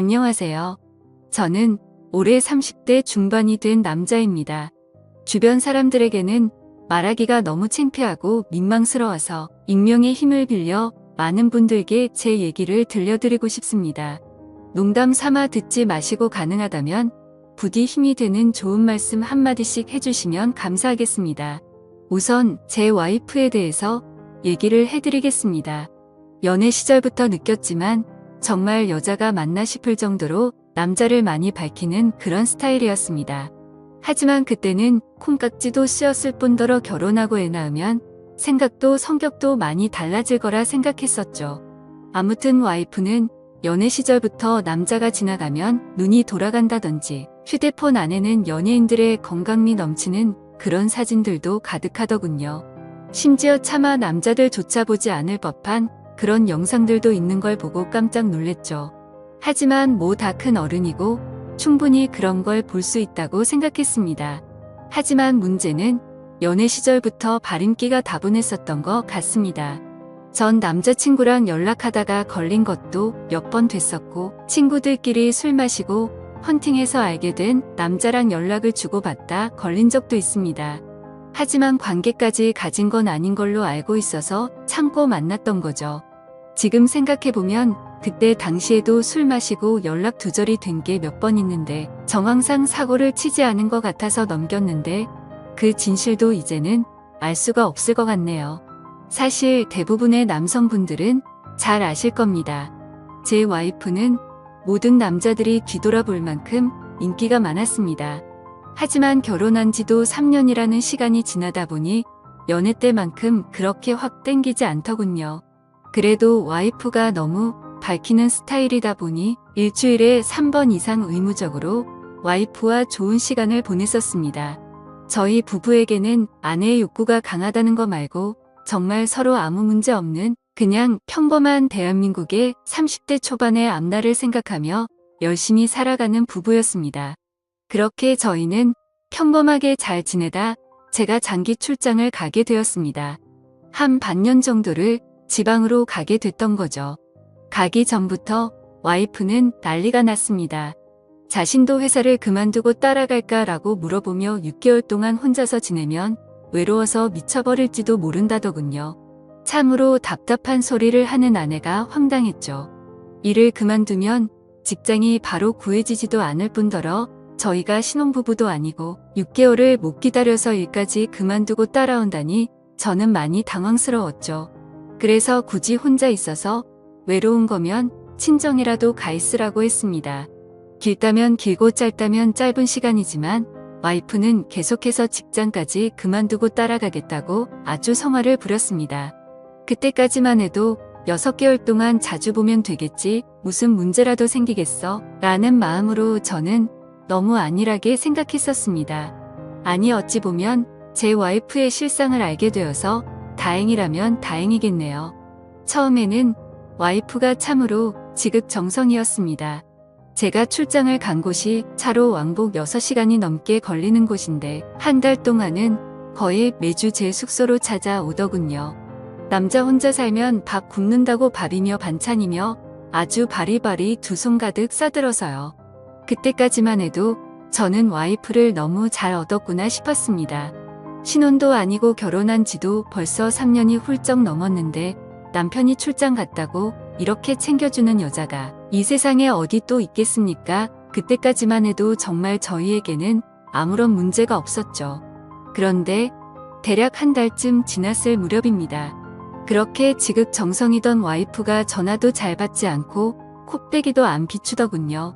안녕하세요. 저는 올해 30대 중반이 된 남자입니다. 주변 사람들에게는 말하기가 너무 창피하고 민망스러워서 익명의 힘을 빌려 많은 분들께 제 얘기를 들려드리고 싶습니다. 농담 삼아 듣지 마시고 가능하다면 부디 힘이 되는 좋은 말씀 한마디씩 해주시면 감사하겠습니다. 우선 제 와이프에 대해서 얘기를 해드리겠습니다. 연애 시절부터 느꼈지만 정말 여자가 맞나 싶을 정도로 남자를 많이 밝히는 그런 스타일이었습니다. 하지만 그때는 콩깍지도 씌었을 뿐더러 결혼하고 애 낳으면 생각도 성격도 많이 달라질 거라 생각했었죠. 아무튼 와이프는 연애 시절부터 남자가 지나가면 눈이 돌아간다든지 휴대폰 안에는 연예인들의 건강미 넘치는 그런 사진들도 가득하더군요. 심지어 차마 남자들조차 보지 않을 법한 그런 영상들도 있는 걸 보고 깜짝 놀랬죠. 하지만 뭐 다 큰 어른이고 충분히 그런 걸 볼 수 있다고 생각했습니다. 하지만 문제는 연애 시절부터 발인기가 다분했었던 것 같습니다. 전 남자친구랑 연락하다가 걸린 것도 몇 번 됐었고 친구들끼리 술 마시고 헌팅해서 알게 된 남자랑 연락을 주고받다 걸린 적도 있습니다. 하지만 관계까지 가진 건 아닌 걸로 알고 있어서 참고 만났던 거죠. 지금 생각해보면 그때 당시에도 술 마시고 연락 두절이 된 게 몇 번 있는데 정황상 사고를 치지 않은 것 같아서 넘겼는데 그 진실도 이제는 알 수가 없을 것 같네요. 사실 대부분의 남성분들은 잘 아실 겁니다. 제 와이프는 모든 남자들이 뒤돌아볼 만큼 인기가 많았습니다. 하지만 결혼한 지도 3년이라는 시간이 지나다 보니 연애 때만큼 그렇게 확 땡기지 않더군요. 그래도 와이프가 너무 밝히는 스타일이다 보니 일주일에 3번 이상 의무적으로 와이프와 좋은 시간을 보냈었습니다. 저희 부부에게는 아내의 욕구가 강하다는 거 말고 정말 서로 아무 문제 없는 그냥 평범한 대한민국의 30대 초반의 앞날을 생각하며 열심히 살아가는 부부였습니다. 그렇게 저희는 평범하게 잘 지내다 제가 장기 출장을 가게 되었습니다. 한 반년 정도를 지방으로 가게 됐던 거죠. 가기 전부터 와이프는 난리가 났습니다. 자신도 회사를 그만두고 따라갈까라고 물어보며 6개월 동안 혼자서 지내면 외로워서 미쳐버릴지도 모른다더군요. 참으로 답답한 소리를 하는 아내가 황당했죠. 일을 그만두면 직장이 바로 구해지지도 않을 뿐더러 저희가 신혼부부도 아니고 6개월을 못 기다려서 일까지 그만두고 따라온다니 저는 많이 당황스러웠죠. 그래서 굳이 혼자 있어서 외로운 거면 친정이라도 가 있으라고 했습니다. 길다면 길고 짧다면 짧은 시간이지만 와이프는 계속해서 직장까지 그만두고 따라가겠다고 아주 성화를 부렸습니다. 그때까지만 해도 6개월 동안 자주 보면 되겠지, 무슨 문제라도 생기겠어 라는 마음으로 저는 너무 안일하게 생각했었습니다. 아니 어찌 보면 제 와이프의 실상을 알게 되어서 다행이라면 다행이겠네요. 처음에는 와이프가 참으로 지극정성이었습니다. 제가 출장을 간 곳이 차로 왕복 6시간이 넘게 걸리는 곳인데 한 달 동안은 거의 매주 제 숙소로 찾아오더군요. 남자 혼자 살면 밥 굶는다고 밥이며 반찬이며 아주 바리바리 두 손 가득 싸들어서요. 그때까지만 해도 저는 와이프를 너무 잘 얻었구나 싶었습니다. 신혼도 아니고 결혼한 지도 벌써 3년이 훌쩍 넘었는데 남편이 출장 갔다고 이렇게 챙겨주는 여자가 이 세상에 어디 또 있겠습니까? 그때까지만 해도 정말 저희에게는 아무런 문제가 없었죠. 그런데 대략 한 달쯤 지났을 무렵입니다. 그렇게 지극정성이던 와이프가 전화도 잘 받지 않고 콧배기도 안 비추더군요.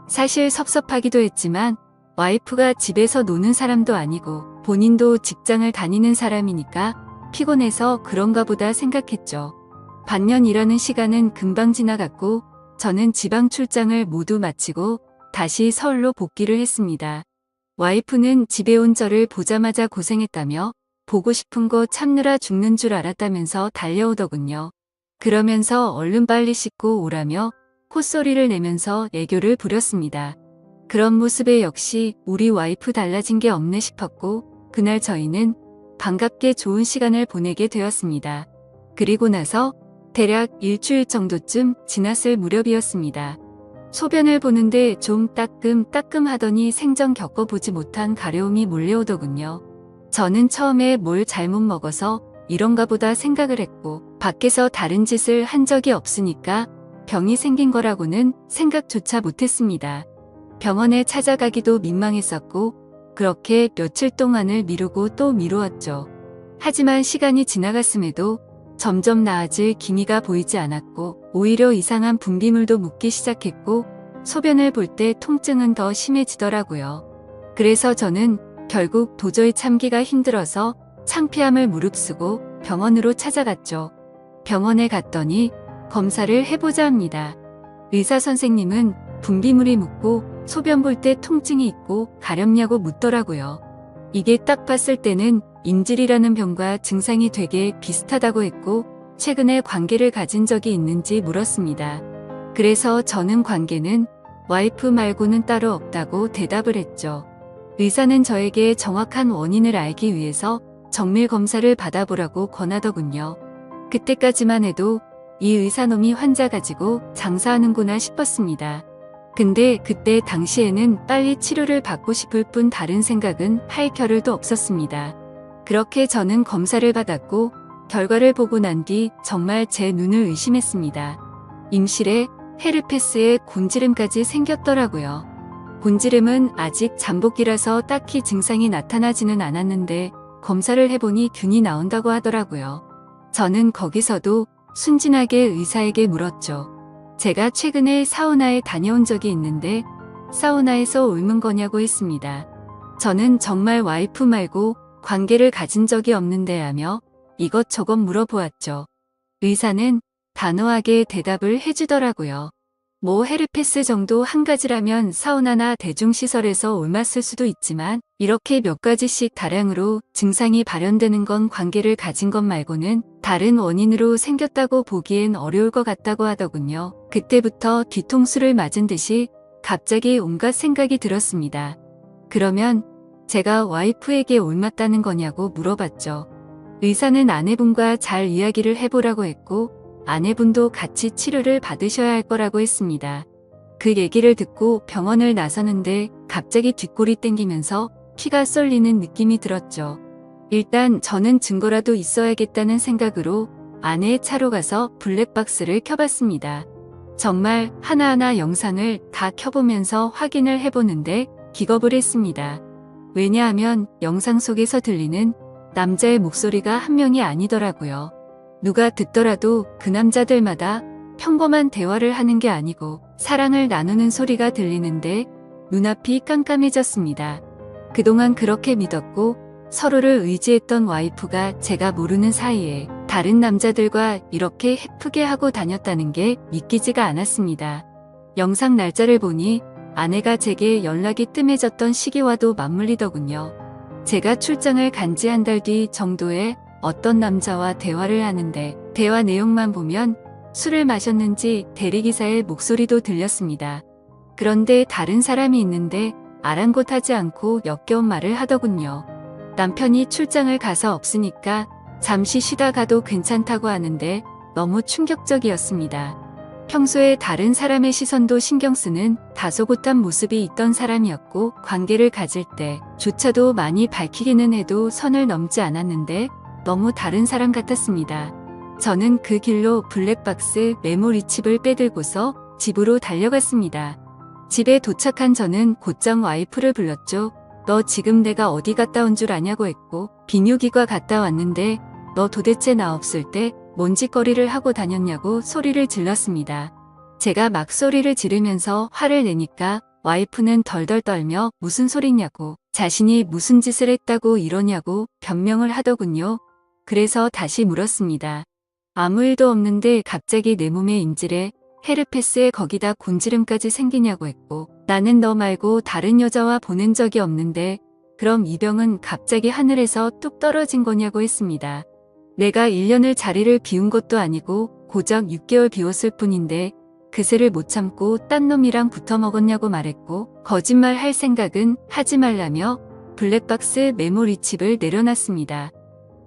사실 섭섭하기도 했지만 와이프가 집에서 노는 사람도 아니고 본인도 직장을 다니는 사람이니까 피곤해서 그런가 보다 생각했죠. 반년 일하는 시간은 금방 지나갔고 저는 지방 출장을 모두 마치고 다시 서울로 복귀를 했습니다. 와이프는 집에 온 저를 보자마자 고생했다며 보고 싶은 거 참느라 죽는 줄 알았다면서 달려오더군요. 그러면서 얼른 빨리 씻고 오라며 콧소리를 내면서 애교를 부렸습니다. 그런 모습에 역시 우리 와이프 달라진 게 없네 싶었고 그날 저희는 반갑게 좋은 시간을 보내게 되었습니다. 그리고 나서 대략 일주일 정도쯤 지났을 무렵이었습니다. 소변을 보는데 좀 따끔따끔하더니 생전 겪어보지 못한 가려움이 몰려오더군요. 저는 처음에 뭘 잘못 먹어서 이런가 보다 생각을 했고 밖에서 다른 짓을 한 적이 없으니까 병이 생긴 거라고는 생각조차 못했습니다. 병원에 찾아가기도 민망했었고 그렇게 며칠 동안을 미루고 또 미루었죠. 하지만 시간이 지나갔음에도 점점 나아질 기미가 보이지 않았고 오히려 이상한 분비물도 묻기 시작했고 소변을 볼 때 통증은 더 심해지더라고요. 그래서 저는 결국 도저히 참기가 힘들어서 창피함을 무릅쓰고 병원으로 찾아갔죠. 병원에 갔더니 검사를 해보자 합니다. 의사 선생님은 분비물이 묻고 소변 볼 때 통증이 있고 가렵냐고 묻더라고요. 이게 딱 봤을 때는 인질이라는 병과 증상이 되게 비슷하다고 했고 최근에 관계를 가진 적이 있는지 물었습니다. 그래서 저는 관계는 와이프 말고는 따로 없다고 대답을 했죠. 의사는 저에게 정확한 원인을 알기 위해서 정밀 검사를 받아보라고 권하더군요. 그때까지만 해도 이 의사놈이 환자 가지고 장사하는구나 싶었습니다. 근데 그때 당시에는 빨리 치료를 받고 싶을 뿐 다른 생각은 할 겨를도 없었습니다. 그렇게 저는 검사를 받았고 결과를 보고 난 뒤 정말 제 눈을 의심했습니다. 임실에 헤르페스에 곤지름까지 생겼더라고요. 곤지름은 아직 잠복기라서 딱히 증상이 나타나지는 않았는데 검사를 해보니 균이 나온다고 하더라고요. 저는 거기서도 순진하게 의사에게 물었죠. 제가 최근에 사우나에 다녀온 적이 있는데 사우나에서 옮은 거냐고 했습니다. 저는 정말 와이프 말고 관계를 가진 적이 없는데 하며 이것저것 물어보았죠. 의사는 단호하게 대답을 해주더라고요. 뭐 헤르페스 정도 한 가지라면 사우나나 대중시설에서 옮았을 수도 있지만 이렇게 몇 가지씩 다량으로 증상이 발현되는 건 관계를 가진 것 말고는 다른 원인으로 생겼다고 보기엔 어려울 것 같다고 하더군요. 그때부터 뒤통수를 맞은 듯이 갑자기 온갖 생각이 들었습니다. 그러면 제가 와이프에게 옮았다는 거냐고 물어봤죠. 의사는 아내분과 잘 이야기를 해보라고 했고 아내분도 같이 치료를 받으셔야 할 거라고 했습니다. 그 얘기를 듣고 병원을 나서는데 갑자기 뒷골이 땡기면서 피가 쏠리는 느낌이 들었죠. 일단 저는 증거라도 있어야겠다는 생각으로 아내의 차로 가서 블랙박스를 켜봤습니다. 정말 하나하나 영상을 다 켜보면서 확인을 해보는데 기겁을 했습니다. 왜냐하면 영상 속에서 들리는 남자의 목소리가 한 명이 아니더라고요. 누가 듣더라도 그 남자들마다 평범한 대화를 하는 게 아니고 사랑을 나누는 소리가 들리는데 눈앞이 깜깜해졌습니다. 그동안 그렇게 믿었고 서로를 의지했던 와이프가 제가 모르는 사이에 다른 남자들과 이렇게 해프게 하고 다녔다는 게 믿기지가 않았습니다. 영상 날짜를 보니 아내가 제게 연락이 뜸해졌던 시기와도 맞물리더군요. 제가 출장을 간 지 한 달 뒤 정도에 어떤 남자와 대화를 하는데 대화 내용만 보면 술을 마셨는지 대리기사의 목소리도 들렸습니다. 그런데 다른 사람이 있는데 아랑곳하지 않고 역겨운 말을 하더군요. 남편이 출장을 가서 없으니까 잠시 쉬다 가도 괜찮다고 하는데 너무 충격적이었습니다. 평소에 다른 사람의 시선도 신경 쓰는 다소곳한 모습이 있던 사람이었고 관계를 가질 때조차도 많이 밝히기는 해도 선을 넘지 않았는데 너무 다른 사람 같았습니다. 저는 그 길로 블랙박스 메모리칩을 빼들고서 집으로 달려갔습니다. 집에 도착한 저는 곧장 와이프를 불렀죠. 너 지금 내가 어디 갔다 온 줄 아냐고 했고 비뇨기과 갔다 왔는데 너 도대체 나 없을 때 뭔 짓거리를 하고 다녔냐고 소리를 질렀습니다. 제가 막 소리를 지르면서 화를 내니까 와이프는 덜덜 떨며 무슨 소리냐고 자신이 무슨 짓을 했다고 이러냐고 변명을 하더군요. 그래서 다시 물었습니다. 아무 일도 없는데 갑자기 내 몸에 임질에 헤르페스에 거기다 곤지름까지 생기냐고 했고 나는 너 말고 다른 여자와 보낸 적이 없는데 그럼 이 병은 갑자기 하늘에서 뚝 떨어진 거냐고 했습니다. 내가 1년을 자리를 비운 것도 아니고 고작 6개월 비웠을 뿐인데 그새를 못 참고 딴 놈이랑 붙어 먹었냐고 말했고 거짓말 할 생각은 하지 말라며 블랙박스 메모리칩을 내려놨습니다.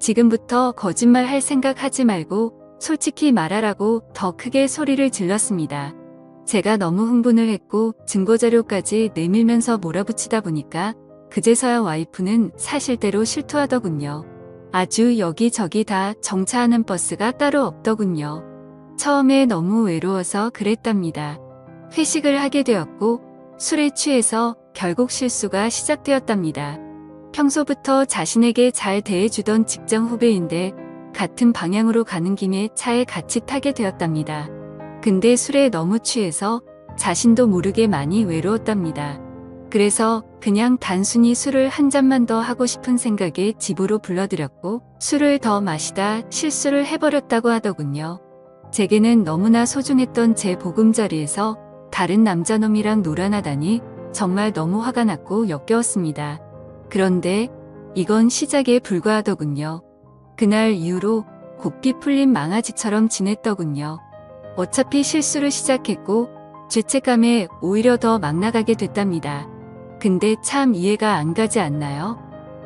지금부터 거짓말 할 생각 하지 말고 솔직히 말하라고 더 크게 소리를 질렀습니다. 제가 너무 흥분을 했고 증거자료까지 내밀면서 몰아붙이다 보니까 그제서야 와이프는 사실대로 실토하더군요. 아주 여기저기 다 정차하는 버스가 따로 없더군요. 처음에 너무 외로워서 그랬답니다. 회식을 하게 되었고 술에 취해서 결국 실수가 시작되었답니다. 평소부터 자신에게 잘 대해주던 직장 후배인데 같은 방향으로 가는 김에 차에 같이 타게 되었답니다. 근데 술에 너무 취해서 자신도 모르게 많이 외로웠답니다. 그래서 그냥 단순히 술을 한 잔만 더 하고 싶은 생각에 집으로 불러들였고 술을 더 마시다 실수를 해버렸다고 하더군요. 제게는 너무나 소중했던 제 보금자리에서 다른 남자놈이랑 놀아나다니 정말 너무 화가 났고 역겨웠습니다. 그런데 이건 시작에 불과하더군요. 그날 이후로 곱게 풀린 망아지처럼 지냈더군요. 어차피 실수를 시작했고 죄책감에 오히려 더 막 나가게 됐답니다. 근데 참 이해가 안 가지 않나요?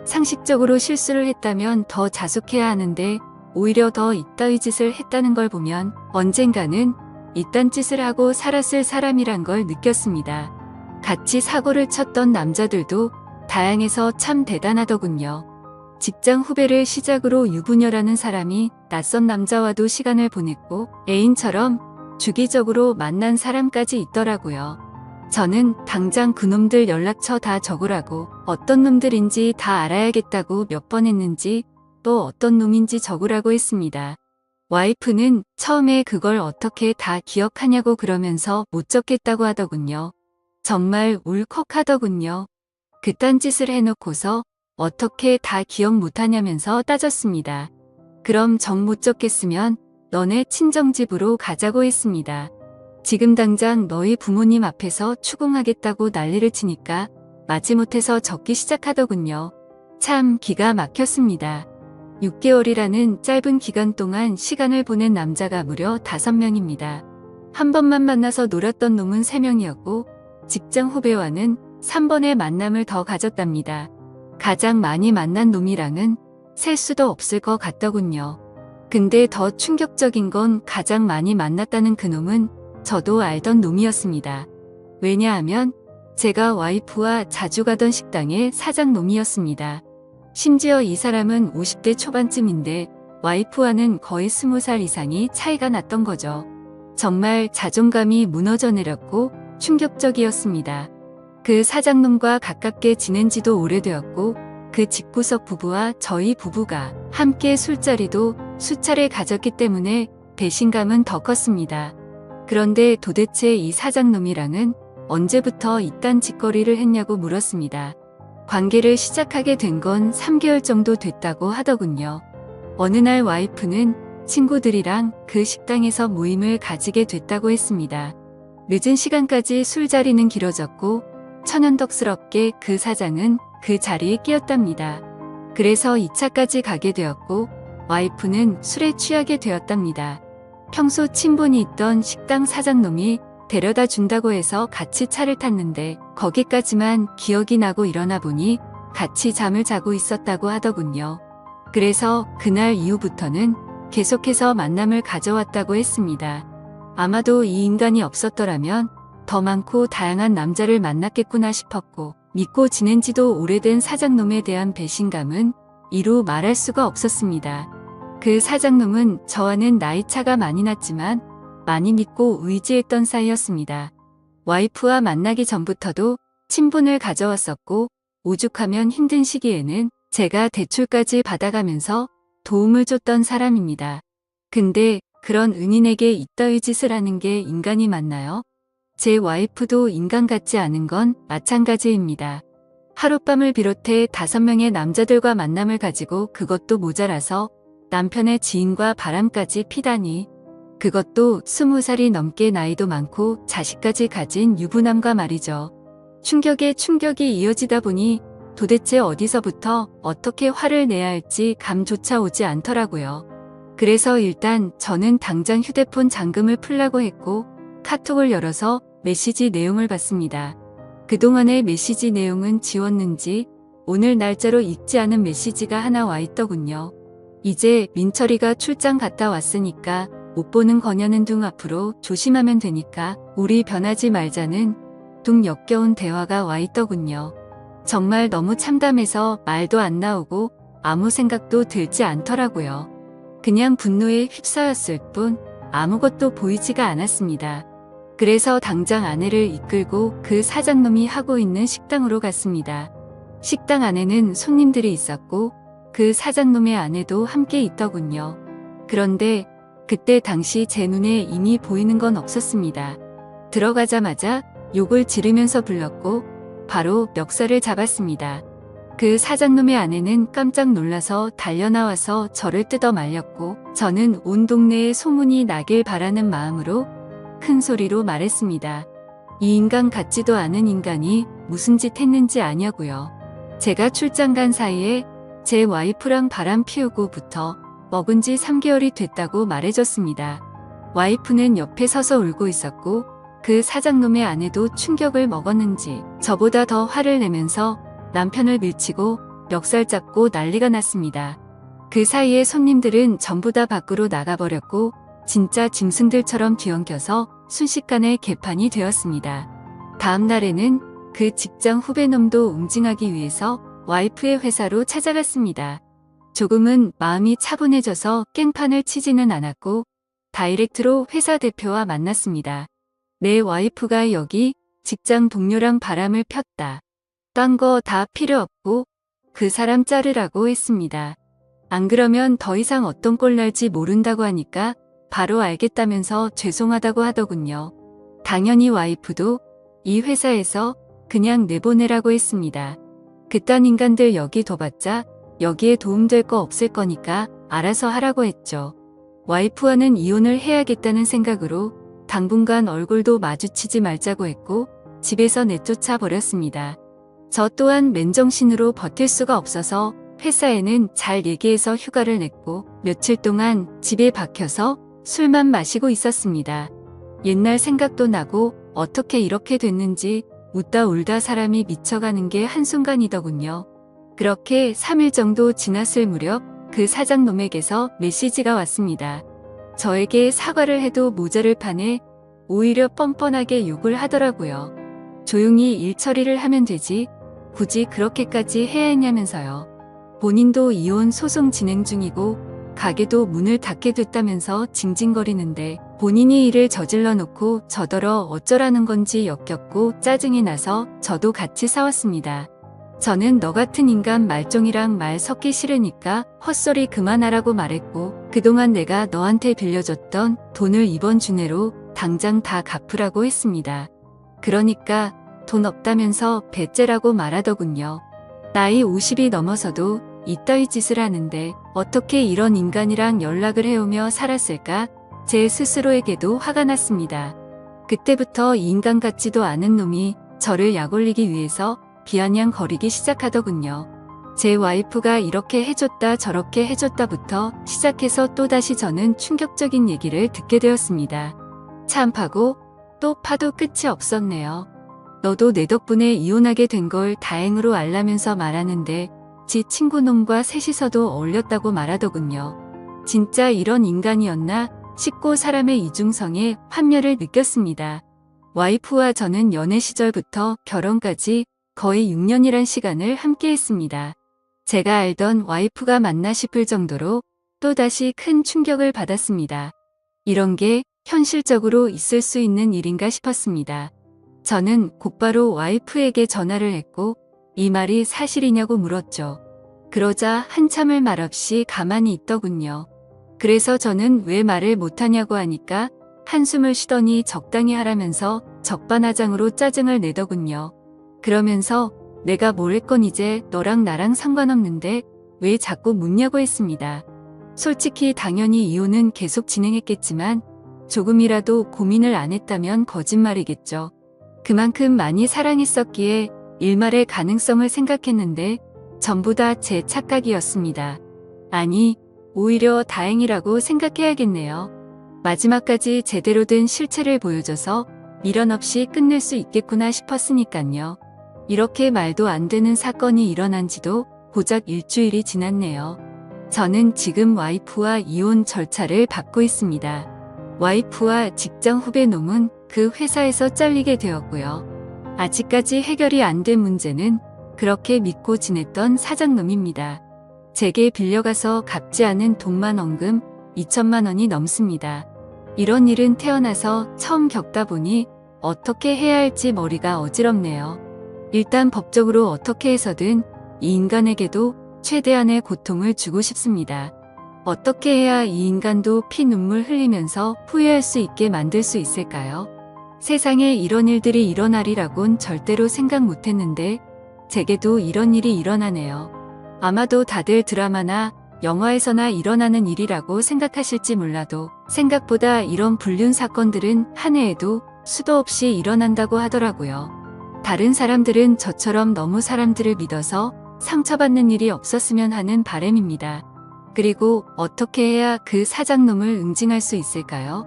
상식적으로 실수를 했다면 더 자숙해야 하는데 오히려 더 이따위 짓을 했다는 걸 보면 언젠가는 이딴 짓을 하고 살았을 사람이란 걸 느꼈습니다. 같이 사고를 쳤던 남자들도 다양해서 참 대단하더군요. 직장 후배를 시작으로 유부녀라는 사람이 낯선 남자와도 시간을 보냈고 애인처럼 주기적으로 만난 사람까지 있더라고요. 저는 당장 그놈들 연락처 다 적으라고 어떤 놈들인지 다 알아야겠다고 몇 번 했는지 또 어떤 놈인지 적으라고 했습니다. 와이프는 처음에 그걸 어떻게 다 기억하냐고 그러면서 못 적겠다고 하더군요. 정말 울컥하더군요. 그딴 짓을 해놓고서 어떻게 다 기억 못하냐면서 따졌습니다. 그럼 정 못 적겠으면 너네 친정집으로 가자고 했습니다. 지금 당장 너희 부모님 앞에서 추궁하겠다고 난리를 치니까 마지못해서 적기 시작하더군요. 참 기가 막혔습니다. 6개월이라는 짧은 기간 동안 시간을 보낸 남자가 무려 5명입니다. 한 번만 만나서 놀았던 놈은 3명이었고 직장 후배와는 3번의 만남을 더 가졌답니다. 가장 많이 만난 놈이랑은 셀 수도 없을 것 같더군요. 근데 더 충격적인 건 가장 많이 만났다는 그 놈은 저도 알던 놈이었습니다. 왜냐하면 제가 와이프와 자주 가던 식당의 사장놈이었습니다. 심지어 이 사람은 50대 초반쯤인데 와이프와는 거의 20살 이상이 차이가 났던 거죠. 정말 자존감이 무너져 내렸고 충격적이었습니다. 그 사장놈과 가깝게 지낸 지도 오래되었고 그 집구석 부부와 저희 부부가 함께 술자리도 수차례 가졌기 때문에 배신감은 더 컸습니다. 그런데 도대체 이 사장놈이랑은 언제부터 이딴 짓거리를 했냐고 물었습니다. 관계를 시작하게 된 건 3개월 정도 됐다고 하더군요. 어느 날 와이프는 친구들이랑 그 식당에서 모임을 가지게 됐다고 했습니다. 늦은 시간까지 술자리는 길어졌고 천연덕스럽게 그 사장은 그 자리에 끼었답니다. 그래서 2차까지 가게 되었고 와이프는 술에 취하게 되었답니다. 평소 친분이 있던 식당 사장놈이 데려다 준다고 해서 같이 차를 탔는데 거기까지만 기억이 나고 일어나 보니 같이 잠을 자고 있었다고 하더군요. 그래서 그날 이후부터는 계속해서 만남을 가져왔다고 했습니다. 아마도 이 인간이 없었더라면 더 많고 다양한 남자를 만났겠구나 싶었고 믿고 지낸 지도 오래된 사장놈에 대한 배신감은 이루 말할 수가 없었습니다. 그 사장놈은 저와는 나이차가 많이 났지만 많이 믿고 의지했던 사이였습니다. 와이프와 만나기 전부터도 친분을 가져왔었고 오죽하면 힘든 시기에는 제가 대출까지 받아가면서 도움을 줬던 사람입니다. 근데 그런 은인에게 이따위 짓을 하는 게 인간이 맞나요? 제 와이프도 인간 같지 않은 건 마찬가지입니다. 하룻밤을 비롯해 5명의 남자들과 만남을 가지고 그것도 모자라서 남편의 지인과 바람까지 피다니. 그것도 20살이 넘게 나이도 많고 자식까지 가진 유부남과 말이죠. 충격에 충격이 이어지다 보니 도대체 어디서부터 어떻게 화를 내야 할지 감조차 오지 않더라고요. 그래서 일단 저는 당장 휴대폰 잠금을 풀라고 했고 카톡을 열어서 메시지 내용을 봤습니다. 그동안의 메시지 내용은 지웠는지 오늘 날짜로 읽지 않은 메시지가 하나 와 있더군요. 이제 민철이가 출장 갔다 왔으니까 못 보는 거냐는 둥 앞으로 조심하면 되니까 우리 변하지 말자는 둥 역겨운 대화가 와 있더군요. 정말 너무 참담해서 말도 안 나오고 아무 생각도 들지 않더라고요. 그냥 분노에 휩싸였을 뿐 아무것도 보이지가 않았습니다. 그래서 당장 아내를 이끌고 그 사장놈이 하고 있는 식당으로 갔습니다. 식당 안에는 손님들이 있었고 그 사장놈의 아내도 함께 있더군요. 그런데 그때 당시 제 눈에 이미 보이는 건 없었습니다. 들어가자마자 욕을 지르면서 불렀고 바로 멱살을 잡았습니다. 그 사장놈의 아내는 깜짝 놀라서 달려나와서 저를 뜯어 말렸고 저는 온 동네에 소문이 나길 바라는 마음으로 큰 소리로 말했습니다. 이 인간 같지도 않은 인간이 무슨 짓 했는지 아냐고요. 제가 출장 간 사이에 제 와이프랑 바람 피우고부터 먹은 지 3개월이 됐다고 말해줬습니다. 와이프는 옆에 서서 울고 있었고 그 사장놈의 아내도 충격을 먹었는지 저보다 더 화를 내면서 남편을 밀치고 멱살 잡고 난리가 났습니다. 그 사이에 손님들은 전부 다 밖으로 나가버렸고 진짜 짐승들처럼 뒤엉켜서 순식간에 개판이 되었습니다. 다음 날에는 그 직장 후배놈도 응징하기 위해서 와이프의 회사로 찾아갔습니다. 조금은 마음이 차분해져서 깽판을 치지는 않았고 다이렉트로 회사 대표와 만났습니다. 내 와이프가 여기 직장 동료랑 바람을 폈다. 딴 거 다 필요 없고 그 사람 자르라고 했습니다. 안 그러면 더 이상 어떤 꼴 날지 모른다고 하니까 바로 알겠다면서 죄송하다고 하더군요. 당연히 와이프도 이 회사에서 그냥 내보내라고 했습니다. 그딴 인간들 여기 둬봤자 여기에 도움될 거 없을 거니까 알아서 하라고 했죠. 와이프와는 이혼을 해야겠다는 생각으로 당분간 얼굴도 마주치지 말자고 했고 집에서 내쫓아 버렸습니다. 저 또한 맨정신으로 버틸 수가 없어서 회사에는 잘 얘기해서 휴가를 냈고 며칠 동안 집에 박혀서 술만 마시고 있었습니다. 옛날 생각도 나고 어떻게 이렇게 됐는지 웃다 울다 사람이 미쳐가는 게 한순간이더군요. 그렇게 3일 정도 지났을 무렵 그 사장놈에게서 메시지가 왔습니다. 저에게 사과를 해도 모자를 파네 오히려 뻔뻔하게 욕을 하더라고요. 조용히 일 처리를 하면 되지 굳이 그렇게까지 해야 했냐면서요. 본인도 이혼 소송 진행 중이고 가게도 문을 닫게 됐다면서 징징거리는데 본인이 일을 저질러 놓고 저더러 어쩌라는 건지 역겹고 짜증이 나서 저도 같이 싸웠습니다. 저는 너 같은 인간 말종이랑 말 섞기 싫으니까 헛소리 그만하라고 말했고 그동안 내가 너한테 빌려줬던 돈을 이번 주 내로 당장 다 갚으라고 했습니다. 그러니까 돈 없다면서 배째라고 말하더군요. 나이 50이 넘어서도 이따위 짓을 하는데 어떻게 이런 인간이랑 연락을 해오며 살았을까? 제 스스로에게도 화가 났습니다. 그때부터 이 인간 같지도 않은 놈이 저를 약올리기 위해서 비아냥거리기 시작하더군요. 제 와이프가 이렇게 해줬다 저렇게 해줬다부터 시작해서 또다시 저는 충격적인 얘기를 듣게 되었습니다. 참 파고 또 파도 끝이 없었네요. 너도 내 덕분에 이혼하게 된 걸 다행으로 알라면서 말하는데 지 친구놈과 셋이서도 어울렸다고 말하더군요. 진짜 이런 인간이었나 싶고 사람의 이중성에 환멸을 느꼈습니다. 와이프와 저는 연애 시절부터 결혼까지 거의 6년이란 시간을 함께 했습니다. 제가 알던 와이프가 맞나 싶을 정도로 또다시 큰 충격을 받았습니다. 이런 게 현실적으로 있을 수 있는 일인가 싶었습니다. 저는 곧바로 와이프에게 전화를 했고 이 말이 사실이냐고 물었죠. 그러자 한참을 말없이 가만히 있더군요. 그래서 저는 왜 말을 못하냐고 하니까 한숨을 쉬더니 적당히 하라면서 적반하장으로 짜증을 내더군요. 그러면서 내가 뭘 했건 이제 너랑 나랑 상관없는데 왜 자꾸 묻냐고 했습니다. 솔직히 당연히 이혼은 계속 진행했겠지만 조금이라도 고민을 안 했다면 거짓말이겠죠. 그만큼 많이 사랑했었기에 일말의 가능성을 생각했는데 전부 다 제 착각이었습니다. 아니, 오히려 다행이라고 생각해야겠네요. 마지막까지 제대로 된 실체를 보여줘서 미련 없이 끝낼 수 있겠구나 싶었으니깐요. 이렇게 말도 안 되는 사건이 일어난 지도 고작 일주일이 지났네요. 저는 지금 와이프와 이혼 절차를 밟고 있습니다. 와이프와 직장 후배 놈은 그 회사에서 잘리게 되었고요. 아직까지 해결이 안 된 문제는 그렇게 믿고 지냈던 사장놈입니다. 제게 빌려가서 갚지 않은 돈만 원금 2천만 원이 넘습니다. 이런 일은 태어나서 처음 겪다 보니 어떻게 해야 할지 머리가 어지럽네요. 일단 법적으로 어떻게 해서든 이 인간에게도 최대한의 고통을 주고 싶습니다. 어떻게 해야 이 인간도 피눈물 흘리면서 후회할 수 있게 만들 수 있을까요? 세상에 이런 일들이 일어나리라곤 절대로 생각 못했는데 제게도 이런 일이 일어나네요. 아마도 다들 드라마나 영화에서나 일어나는 일이라고 생각하실지 몰라도 생각보다 이런 불륜 사건들은 한 해에도 수도 없이 일어난다고 하더라고요. 다른 사람들은 저처럼 너무 사람들을 믿어서 상처받는 일이 없었으면 하는 바람입니다. 그리고 어떻게 해야 그 사장놈을 응징할 수 있을까요?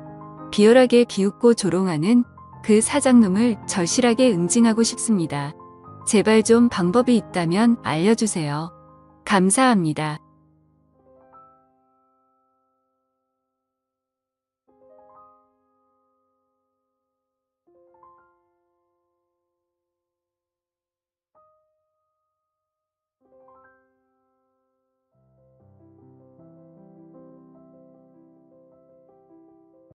비열하게 비웃고 조롱하는 그 사장놈을 절실하게 응징하고 싶습니다. 제발 좀 방법이 있다면 알려주세요. 감사합니다.